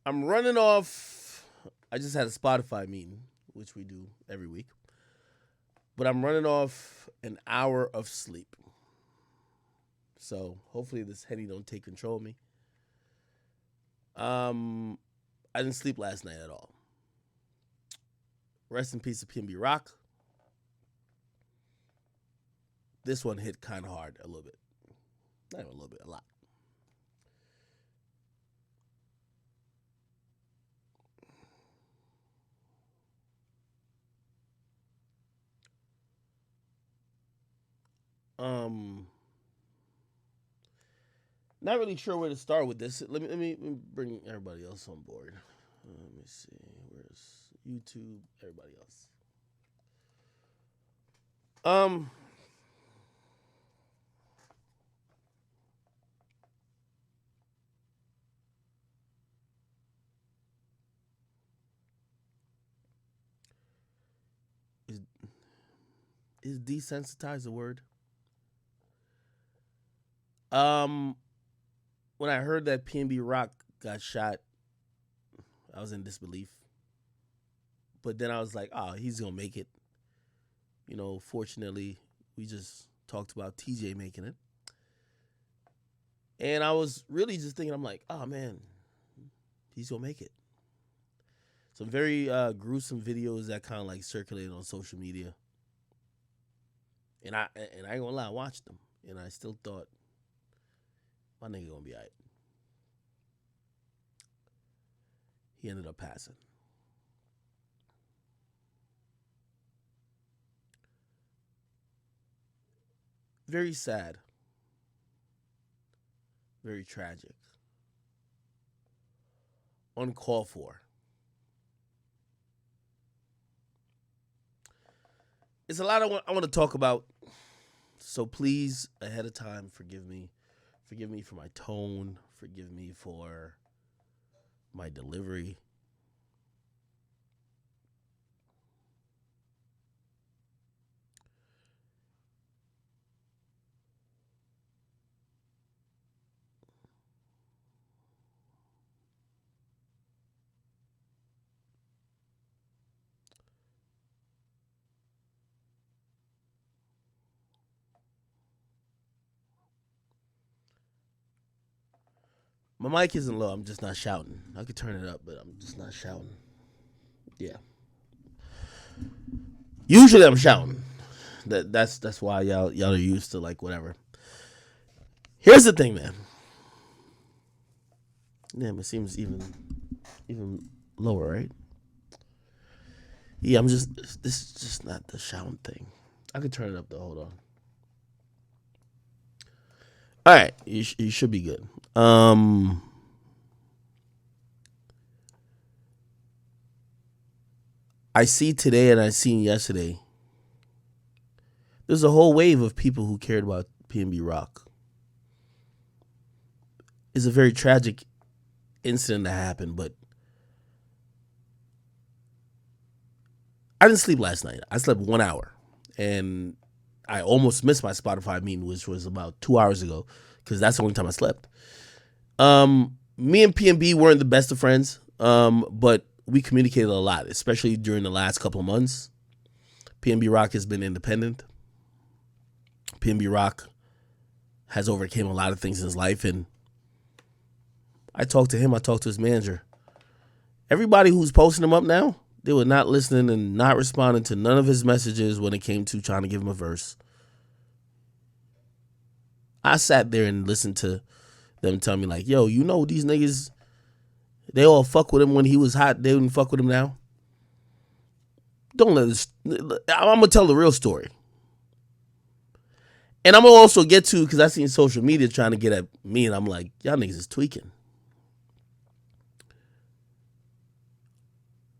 I'm running off. I just had a Spotify meeting, which we do every week, but I'm running off an hour of sleep. So hopefully this Henny don't take control of me. Um, I didn't sleep last night at all. Rest in peace to Pnb Rock. This one hit kind of hard a little bit. Not even a little bit, a lot. Um, Not really sure where to start with this. Let me bring everybody else on board. Let me see. Where's YouTube? Everybody else. Um, is is desensitized a word? Um, when I heard that PNB Rock got shot, I was in disbelief. But then I was like, oh, he's gonna make it. Fortunately, we just talked about TJ making it. And I was really just thinking, I'm like, oh man, he's gonna make it. Some very gruesome videos that kind of like circulated on social media, and I ain't gonna lie, I watched them, and I still thought my nigga gonna be alright. He ended up passing. Very sad, very tragic, uncalled for. It's a lot I want to talk about, so please, ahead of time, forgive me. Forgive me for my tone. Forgive me for my delivery. My mic isn't low. I'm just not shouting. I could turn it up, but I'm just not shouting. Yeah. Usually I'm shouting. That's why y'all are used to like whatever. Here's the thing, man. Damn, it seems even lower, right? Yeah, I'm just this is just not the shouting thing. I could turn it up though. Hold on. All right, you should be good. I see today and I seen yesterday. There's a whole wave of people who cared about PNB Rock. It's a very tragic incident that happened, but I didn't sleep last night. I slept 1 hour, and I almost missed my Spotify meeting, which was about 2 hours ago, because that's the only time I slept. Me and PNB weren't the best of friends, but we communicated a lot, especially during the last couple of months. PNB Rock has been independent. PNB Rock has overcame a lot of things in his life, and I talked to him. I talked to his manager. Everybody who's posting him up now, they were not listening and not responding to none of his messages when it came to trying to give him a verse. I sat there and listened to them tell me like, yo, these niggas, they all fuck with him when he was hot. They wouldn't fuck with him now. Don't let this. I'm gonna tell the real story, and I'm gonna also get to because I seen social media trying to get at me, and I'm like, y'all niggas is tweaking.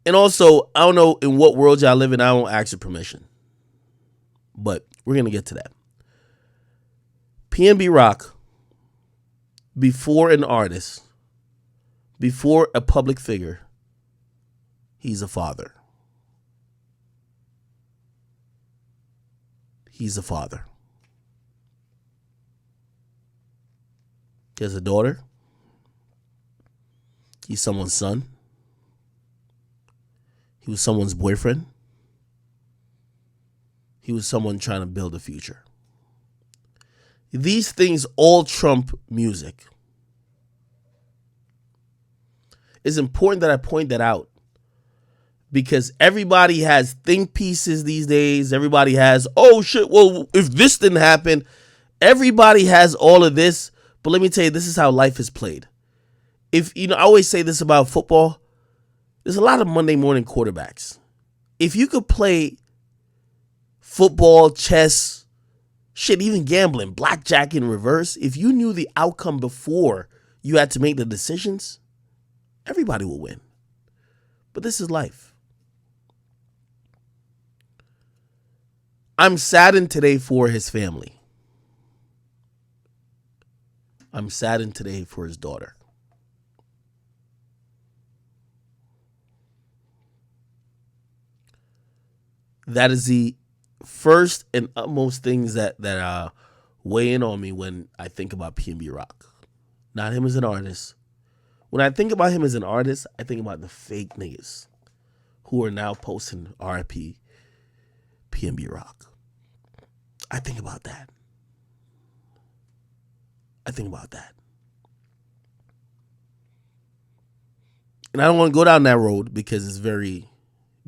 And also, I don't know in what world y'all live in. I don't ask your permission, but we're gonna get to that. PNB Rock, before an artist, before a public figure, he's a father. He's a father. He has a daughter. He's someone's son. He was someone's boyfriend. He was someone trying to build a future. These things all trump music. It's important that I point that out because everybody has think pieces these days. Everybody has, oh shit, well, if this didn't happen, everybody has all of this. But let me tell you, this is how life is played. If I always say this about football, there's a lot of Monday morning quarterbacks. If you could play football, chess, shit, even gambling, blackjack in reverse, if you knew the outcome before you had to make the decisions, everybody will win. But this is life. I'm saddened today for his family. I'm saddened today for his daughter. That is the first and utmost things that weigh in on me when I think about Pnb Rock. Not him as an artist. When I think about him as an artist, I think about the fake niggas who are now posting RIP Pnb Rock. I think about that. And I don't want to go down that road because it's very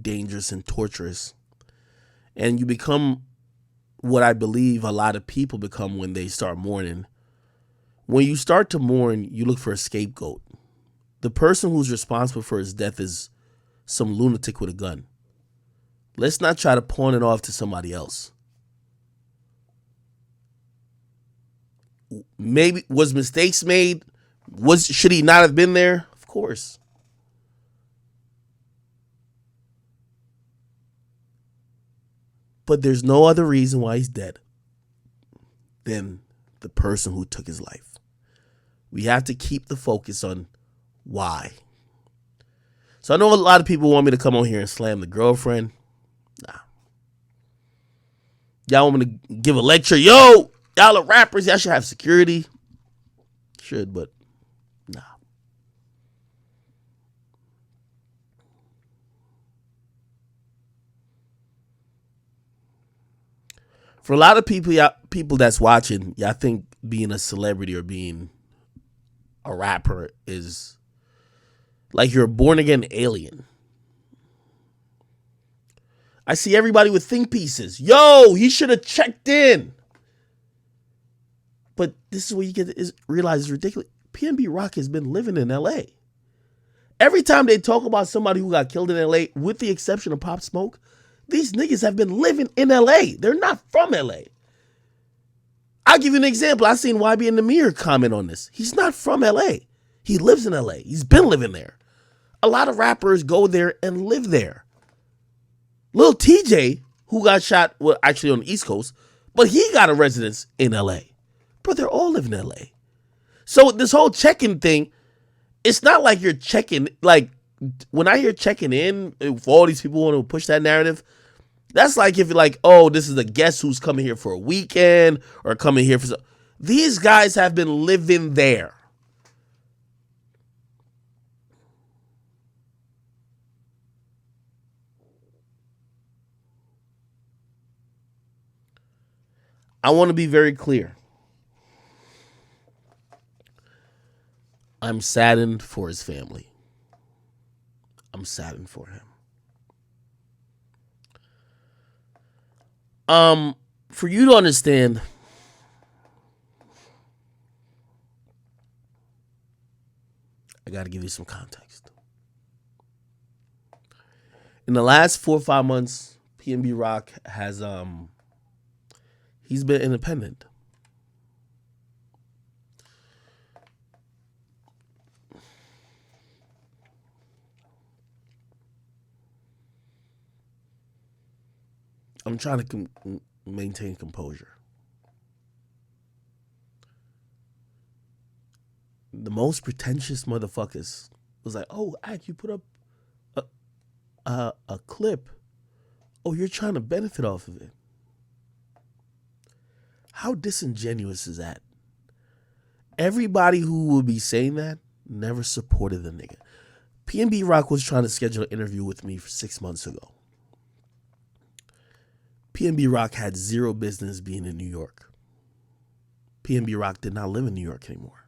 dangerous and torturous. And you become what I believe a lot of people become when they start mourning. When you start to mourn, you look for a scapegoat. The person who's responsible for his death is some lunatic with a gun. Let's not try to pawn it off to somebody else. Maybe was mistakes made? Should he not have been there? Of course. But there's no other reason why he's dead than the person who took his life. We have to keep the focus on why. So I know a lot of people want me to come on here and slam the girlfriend. Nah. Y'all want me to give a lecture? Yo, y'all are rappers. Y'all should have security. Should, but nah. For a lot of people that's watching, y'all think being a celebrity or being a rapper is like you're a born again alien. I see everybody with think pieces. Yo, he should have checked in. But this is where you get to realize it's ridiculous. Pnb Rock has been living in LA. Every time they talk about somebody who got killed in LA, with the exception of Pop Smoke, these niggas have been living in LA. They're not from LA. I'll give you an example. I seen YB and Namir comment on this. He's not from LA. He lives in LA. He's been living there. A lot of rappers go there and live there. Lil TJ, who got shot, well, actually on the East Coast, but he got a residence in LA. But they're all living in LA. So this whole check-in thing, it's not like you're checking, like when I hear checking in, if all these people want to push that narrative, that's like if you're like, oh, this is a guest who's coming here for a weekend or coming here for some. These guys have been living there. I want to be very clear. I'm saddened for his family. I'm saddened for him. For you to understand, I got to give you some context. In the last 4 or 5 months, Pnb Rock has he's been independent. I'm trying to maintain composure. The most pretentious motherfuckers was like, "Oh, Ak, you put up a clip. Oh, you're trying to benefit off of it." How disingenuous is that? Everybody who would be saying that Never supported the nigga. Pnb Rock was trying to schedule an interview with me for 6 months ago. Pnb Rock had zero business being in New York. Pnb Rock did not live in New York anymore.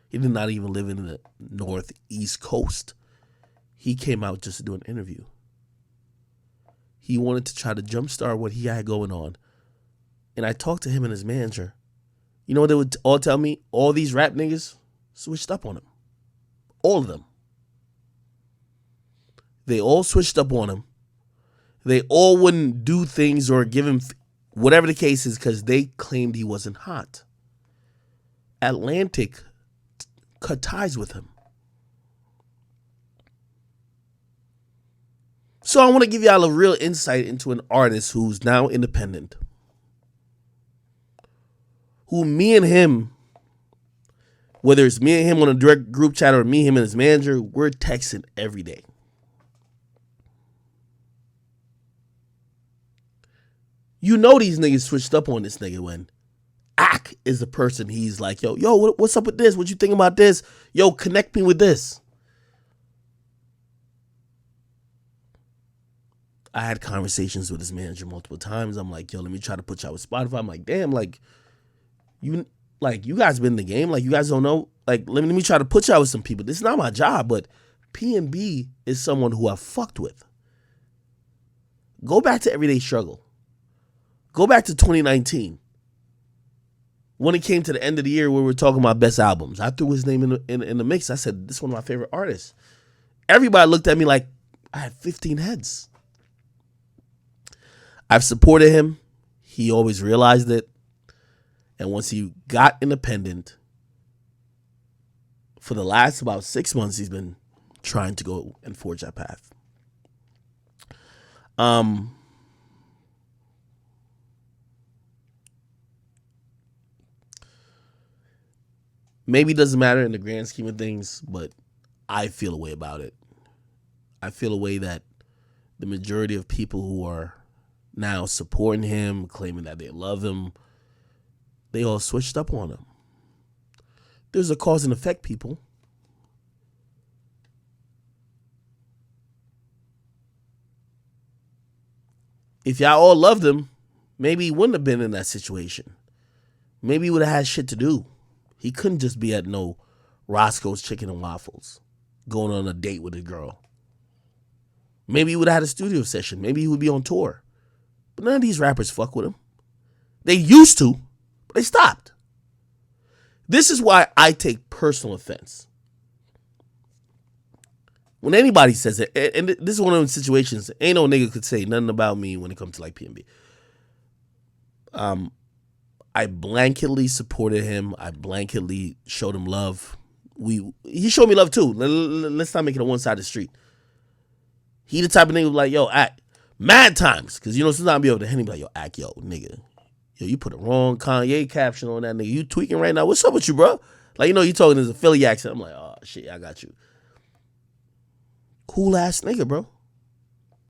He did not even live in the northeast coast. He came out just to do an interview. He wanted to try to jumpstart what he had going on. And I talked to him and his manager. You know what they would all tell me? All these rap niggas switched up on him. All of them. They all switched up on him. They all wouldn't do things or give him whatever the case is because they claimed he wasn't hot. Atlantic cut ties with him. So I want to give y'all a real insight into an artist who's now independent. Who me and him, whether it's me and him on a direct group chat or me, him, and his manager, we're texting every day. You know these niggas switched up on this nigga when Ak is the person he's like, yo, what's up with this? What you think about this? Yo, connect me with this. I had conversations with his manager multiple times. I'm like, yo, let me try to put y'all with Spotify. I'm like, damn, you guys been in the game. Like, you guys don't know. Like, let me try to put y'all with some people. This is not my job, but Pnb is someone who I fucked with. Go back to Everyday Struggle. Go back to 2019. When it came to the end of the year where we were talking about best albums, I threw his name in the mix. I said, this is one of my favorite artists. Everybody looked at me like I had 15 heads. I've supported him. He always realized it. And once he got independent, for the last about 6 months, he's been trying to go and forge that path. Maybe it doesn't matter in the grand scheme of things, but I feel a way about it. I feel a way that the majority of people who are now supporting him, claiming that they love him, they all switched up on him. There's a cause and effect, people. If y'all all loved him, maybe he wouldn't have been in that situation. Maybe he would have had shit to do. He couldn't just be at no Roscoe's Chicken and Waffles going on a date with a girl. Maybe he would have had a studio session. Maybe he would be on tour. But none of these rappers fuck with him. They used to, but they stopped. This is why I take personal offense. When anybody says it, and this is one of those situations, ain't no nigga could say nothing about me when it comes to like Pnb. I blanketly supported him. I blanketly showed him love. He showed me love too. Let's not make it a one-sided street. He the type of nigga who like, yo, act mad times. Cause you know, sometimes I'll be able to hit him like, yo, act, yo, nigga. Yo, you put a wrong Kanye caption on that nigga. You tweaking right now. What's up with you, bro? Like, you know, you talking as a Philly accent. I'm like, oh shit, I got you. Cool ass nigga, bro.